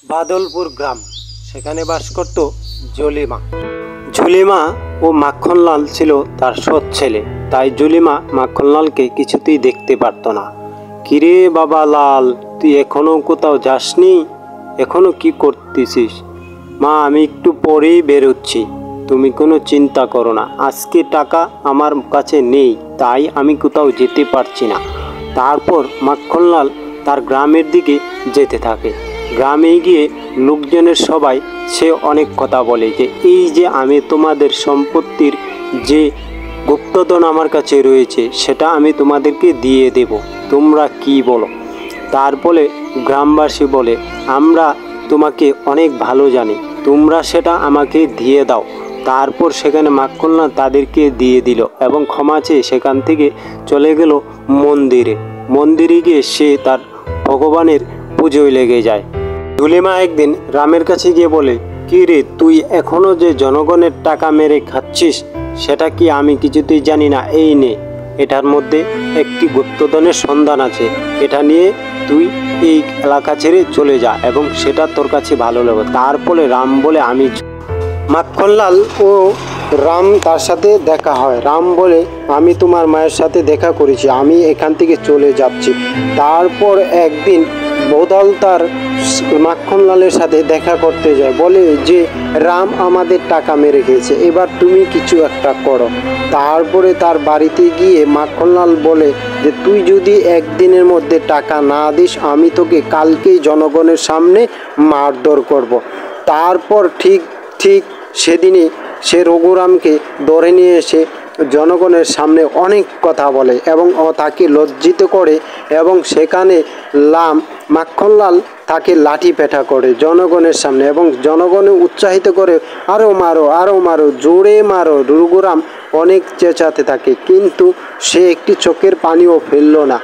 বাদলপুর গ্রাম, সেখানে বাস করত জলিমা। জলিমা ও মাখনলাল ছিল তার সৎ ছেলে, তাই জলিমা মাখনলালকে কিছুতেই দেখতে পারত না। কিরে বাবা লাল, তুই এখনো কোথাও যাসনি? এখনো কি করতেছিস? মা, আমি একটু পরেই বেরোচ্ছি, তুমি কোনো চিন্তা করো না। আজকে টাকা আমার কাছে নেই, তাই আমি কোথাও যেতে পারছি না। তারপর মাখনলাল তার গ্রামের দিকে যেতে থাকে। গ্রামে গিয়ে লোকজনের সবাই সে অনেক কথা বলে যে এই যে আমি তোমাদের সম্পত্তির যে গুপ্তধন আমার কাছে রয়েছে সেটা আমি তোমাদেরকে দিয়ে দেব, তোমরা কি বলো? তারপরে গ্রামবাসী বলে, আমরা তোমাকে অনেক ভালো জানি, তোমরা সেটা আমাকে দিয়ে দাও। তারপর সেখানে মাখনলাল তাদেরকে দিয়ে দিল এবং ক্ষমা চেয়ে সেখান থেকে চলে গেল মন্দিরে গিয়ে সে তার ভগবানের পুজোয় লেগে যায়। জলিমা একদিন রামের কাছে গিয়ে বলে, কি রে, তুই এখনো যে জনগণের টাকা মেরে খাচ্ছিস সেটা কি আমি কিছুতেই জানি না? এই নে, এটার মধ্যে একটি গুপ্তধনের সন্ধান আছে, এটা নিয়ে তুই এই এলাকা ছেড়ে চলে যা এবং সেটা তোর কাছে ভালো লাগবে। তারপরে রাম বলে, আমি মাখনলাল ও রাম তার সাথে দেখা হয়। রাম বলে, আমি তোমার মায়ের সাথে দেখা করেছি, আমি এখান থেকে চলে যাচ্ছি। তারপর একদিন বদল তার মাখনলালের সাথে দেখা করতে যায়, বলে যে রাম আমাদের টাকা মেরে খেয়েছে, এবার তুমি কিছু একটা করো। তারপরে তার বাড়িতে গিয়ে মাখনলাল বলে যে তুই যদি একদিনের মধ্যে টাকা না দিস আমি তোকে কালকেই জনগণের সামনে মারধর করব। তারপর ঠিক সেদিনই সে রঘুরামকে ধরে নিয়ে এসে জনগণের সামনে অনেক কথা বলে এবং তাকে লজ্জিত করে এবং সেখানে মাখনলাল তাকে লাঠি পেটা করে জনগণের সামনে এবং জনগণে উৎসাহিত করে, আরও মারো, জোরে মারো। রঘুরাম অনেক চেঁচাতে থাকে, কিন্তু সে একটি চোখের পানিও ফেলল না।